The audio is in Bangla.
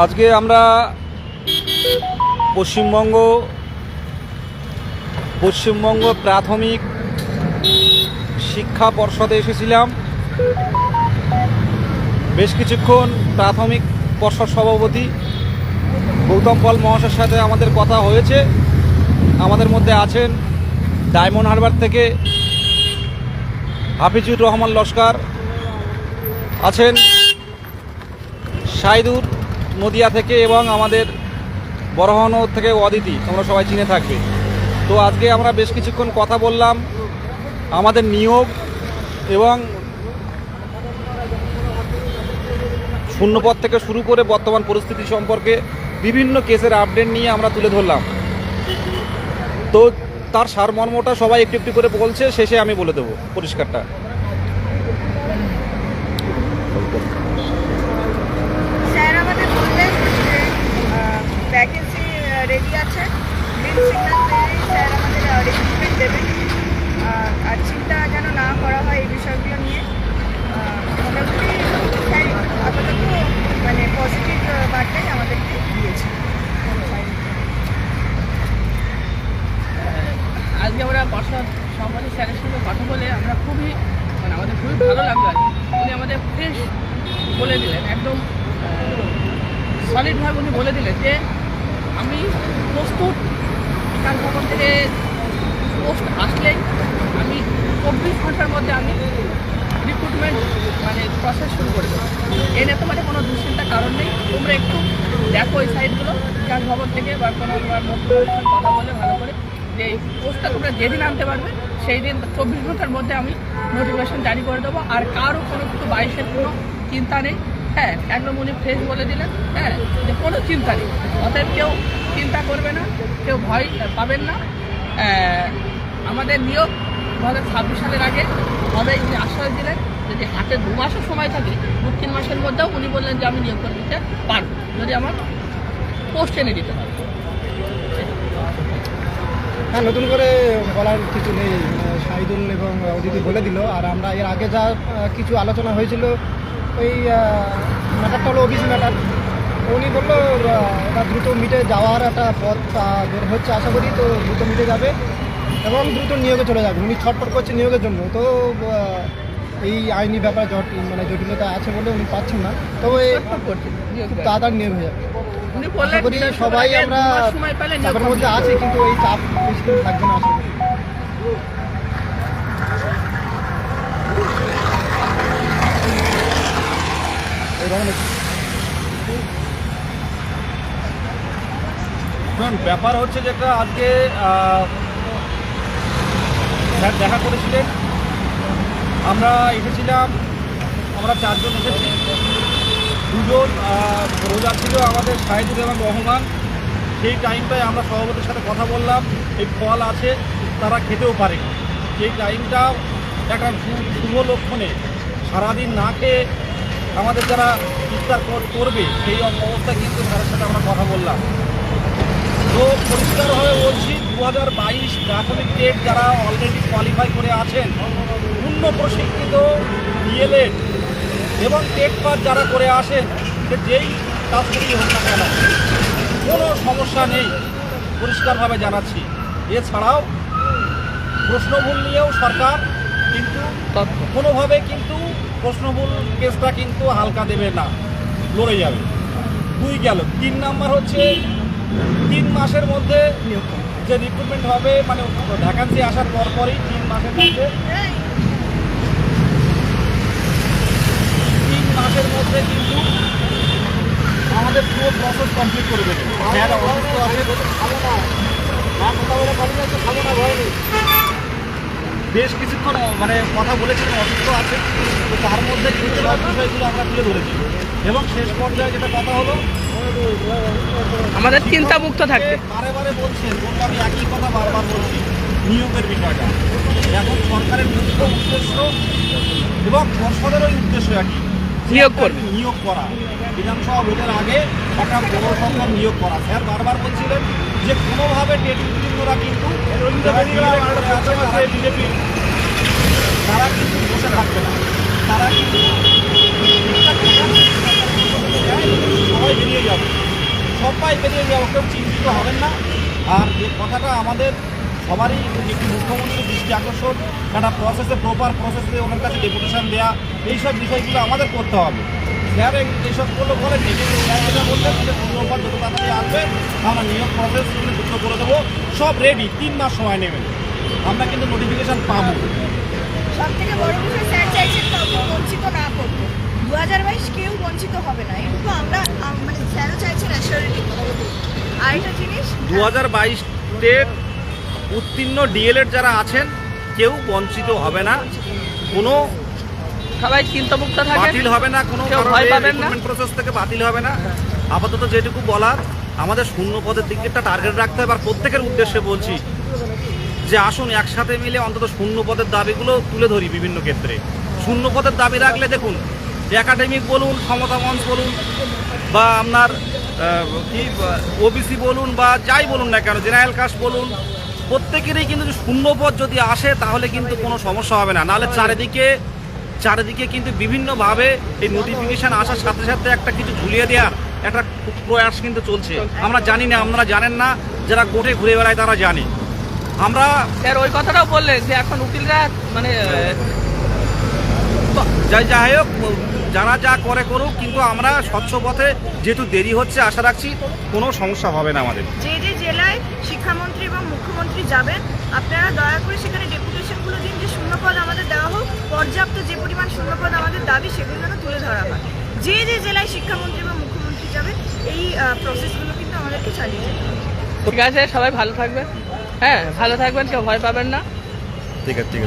আজকে আমরা পশ্চিমবঙ্গ প্রাথমিক শিক্ষা পর্ষদে এসেছিলাম। বেশ কিছুক্ষণ প্রাথমিক পর্ষদ সভাপতি গৌতম পাল মহাশয়ের সাথে আমাদের কথা হয়েছে। আমাদের মধ্যে আছেন ডায়মন্ড হারবার থেকে হাফিজুর রহমান লস্কর, আছেন শাহিদুর নদিয়া থেকে, এবং আমাদের বড়হানো থেকে অদিতি, তোমরা সবাই চিনে থাকবে। তো আজকে আমরা বেশ কিছুক্ষণ কথা বললাম আমাদের নিয়োগ এবং শূন্যপদ থেকে শুরু করে বর্তমান পরিস্থিতি সম্পর্কে বিভিন্ন কেসের আপডেট নিয়ে আমরা তুলে ধরলাম। তো তার সারমর্মটা সবাই একটু একটু করে বলছে, শেষে আমি বলে দেবো পরিষ্কারটা। স্যার আমাদের বললেন যে ভ্যাকেন্সি রেডি আছে, গ্রিন সিগন্যাল পেলেই স্যার আমাদের রিক্রুটমেন্ট দেবেন। আর চিন্তা যেন না করা হয় এই বিষয়গুলো নিয়ে। মোটামুটি স্যার আপাতত মানে পজিটিভ বার্তাই আমাদেরকে দিয়েছে। আজকে আমরা পর্ষদ সভাপতি স্যারের সঙ্গে কথা বলে আমরা আমাদের খুবই ভালো লাগলো। উনি আমাদের ফ্রেশ বলে দিলেন, একদম সলিডভাবে উনি বলে দিলেন যে আমি প্রস্তুত, বিকাশ ভবন থেকে পোস্ট আসলেই আমি 24 ঘন্টার মধ্যে আমি রিক্রুটমেন্ট প্রসেস শুরু করে দেবো। এ নিয়ে তোমাদের কোনো দুশ্চিন্তার কারণ নেই। তোমরা একটু দেখো এই সাইটগুলো বিকাশ ভবন থেকে বা কোনো কথা বলে ভালো করে যে এই পোস্টটা তোমরা যেদিন আনতে পারবে সেই দিন 24 ঘন্টার মধ্যে আমি নোটিফিকেশন জারি করে দেবো। আর কারও কোনো কিছু 22-এর কোনো চিন্তা নেই। হ্যাঁ, একদম উনি ফ্রেশ বলে দিলেন, হ্যাঁ, যে কোনো চিন্তা নেই। অতএব কেউ চিন্তা করবে না, কেউ ভয় পাবেন না। আমাদের নিয়োগ 2026 সালের আগে হবে উনি আশ্বাস দিলেন। যদি হাতে 2 মাসের সময় থাকে, 2-3 মাসের মধ্যেও উনি বললেন যে আমি নিয়োগ করে দিতে পারবো, যদি আমার পোস্ট এনে দিতে পারবো। হ্যাঁ, নতুন করে বলার কিছু নেই। শাহিদুল এবং অদিতি বলে দিল। আর আমরা এর আগে যা কিছু আলোচনা হয়েছিল, ওই ম্যাটারটা হলো ওবিসি ম্যাটার। উনি বললো এটা দ্রুত মিটে যাওয়ার একটা পথ বের হচ্ছে, আশা করি তো দ্রুত মিটে যাবে এবং দ্রুত নিয়োগে চলে যাবে। উনি ছটফট করছে নিয়োগের জন্য, তো এই আইনি ব্যাপারে জটিলতা আছে বলে উনি পাচ্ছেন না, তবে খুব তাড়াতাড়ি নিয়োগ হয়ে যাবে। আশা করি সবাই আমরা চাপের মধ্যে আছি, কিন্তু এই চাপ বেশি দিন থাকবে না আশা করি। ব্যাপার হচ্ছে যেটা আজকে স্যার দেখা করেছিলেন, আমরা এসেছিলাম, আমরা 4 জন এসেছি। 2 জন রোজা ছিল আমাদের শাহিদুর এবং রহমান। সেই টাইমটায় আমরা সভাপতির সাথে কথা বললাম, এই ফল আছে, তারা খেতেও পারে। সেই টাইমটা একটা শুভ লক্ষণে সারাদিন না খেয়ে আমাদের যারা ইফতার করবে সেই অবস্থায় কিন্তু স্যারের সাথে আমরা কথা বললাম। তো পরিষ্কারভাবে বলছি, 2022 প্রাথমিক টেট যারা অলরেডি কোয়ালিফাই করে আছেন, পূর্ণ প্রশিক্ষিত ডিএলএড এবং টেট পাস যারা করে আসেন, সে যেই কাজ করেই হোক না কেন কোনো সমস্যা নেই, পরিষ্কারভাবে জানাচ্ছি। এছাড়াও প্রশ্নভুল নিয়েও সরকার কিন্তু কোনোভাবে কিন্তু প্রশ্নভুল কেসটা কিন্তু হালকা দেবে না, লড়ে যাবে। 2 গেল। 3 নাম্বার হচ্ছে 3 মাসের মধ্যে যে রিক্রুটমেন্ট হবে, ভ্যাকান্সি আসার পরপরই 3 মাসের মধ্যে 3 মাসের মধ্যে কিন্তু আমাদের পুরো প্রসেস কমপ্লিট করে দেবে। যারা অসুস্থ আছে, বেশ কিছুক্ষণ কথা বলেছিলেন, অসুস্থ আছে, তো তার মধ্যে কিন্তু সব বিষয়গুলো আমরা তুলে ধরেছি। এবং শেষ পর্যায়ে যেটা কথা হলো, আমাদের চিন্তা মুক্ত থাকবে। বারে বলছেন, আমি একই কথা বারবার বলছি, নিয়োগের বিষয়টা এখন সরকারের মুখ্য উদ্দেশ্য এবং পর্ষদেরও উদ্দেশ্য একই, নিয়োগ করা। বিধানসভা ভোটের আগে একটা বড় সংখ্যক নিয়োগ করা। স্যার বারবার বলছিলেন যে কোনোভাবে টেট উত্তীর্ণরা কিন্তু বিজেপি তারা কিন্তু বসে থাকবে না, তারা কিন্তু সবাই বেরিয়ে যাবে। সবাই বেরিয়ে যাবো, কেউ চিন্তিত হবেন না। আর যে কথাটা আমাদের সবারই একটি মুখ্যমন্ত্রীর দৃষ্টি আকর্ষণ, একটা প্রসেসে প্রপার প্রসেসে ওনার কাছে ডেপুটেশন দেওয়া, এইসব বিষয়গুলো আমাদের করতে হবে। স্যার এইসব করলো বলেননি, কিন্তু স্যার যেটা বললেন যে ধন্যবাদ যত তাড়াতাড়ি আসবে আমরা নিয়োগ প্রসেস যুক্ত করে দেবো, সব রেডি, 3 মাস সময় নেবেন, আমরা কিন্তু নোটিফিকেশান পাবো। সব থেকে বড় বিষয় স্যার চাইছেন কাউকে বঞ্চিত না করতে। 2022 কেউ বঞ্চিত হবে না, কিন্তু আমরা মানে স্যারও চাইছেন অ্যাসিওরিটি। আর একটা জিনিস 2022-তে উত্তীর্ণ ডিএলএড যারা আছেন কেউ বঞ্চিত হবে না, কোনো সবাই চিন্তামুক্ত থাকে, বাতিল হবে না, কোনো কেউ ভয় পাবেন না। প্রসেস থেকে বাতিল হবে না। আপাতত যেটুকু বলার, আমাদের শূন্য পদের দিকে একটা টার্গেট রাখতে হবে। আর প্রত্যেকের উদ্দেশ্যে বলছি যে আসুন একসাথে মিলে অন্তত শূন্য পদের দাবিগুলো তুলে ধরি। বিভিন্ন ক্ষেত্রে শূন্য পদের দাবি রাখলে দেখুন, একাডেমিক বলুন, ক্ষমতা মঞ্চ বলুন, বা আপনার ওবিসি বলুন, বা যাই বলুন না কেন, জেনারেল কাস্ট বলুন, প্রত্যেকেরই কিন্তু শূন্য পদ যদি আসে তাহলে কিন্তু কোনো সমস্যা হবে না। নাহলে চারিদিকে কিন্তু বিভিন্নভাবে এই নোটিফিকেশান আসার সাথে সাথে একটা কিছু ঝুলিয়ে দেওয়ার একটা প্রয়াস কিন্তু চলছে। আমরা জানি না, আপনারা জানেন না, যারা কোর্টে ঘুরে বেড়ায় তারা জানে। আমরা স্যার ওই কথাটাও বললেন যে এখন উকিলরা মানে যাই হোক, যারা যা করে করুক, কিন্তু আমরা স্বচ্ছ পথে যেহেতু দেরি হচ্ছে, আশা রাখছি কোনো সমস্যা হবে না আমাদের। যে যে জেলায় শিক্ষামন্ত্রী এবং মুখ্যমন্ত্রী যাবেন, আপনারা দয়া করে সেখানে ডেপুটেশনগুলো দিন যে শূন্যপদ আমাদের দেওয়া হোক, পর্যাপ্ত যে পরিমাণ শূন্যপদ আমাদের দাবি সেগুলো যেন তুলে ধরা হয়। যে যে জেলায় শিক্ষামন্ত্রী এবং মুখ্যমন্ত্রী যাবেন এই প্রসেসগুলো কিন্তু আমাদেরকে চালিয়ে যেতে হবে। ঠিক আছে, সবাই ভালো থাকবেন, হ্যাঁ ভালো থাকবেন, কেউ ভয় পাবেন না। ঠিক আছে।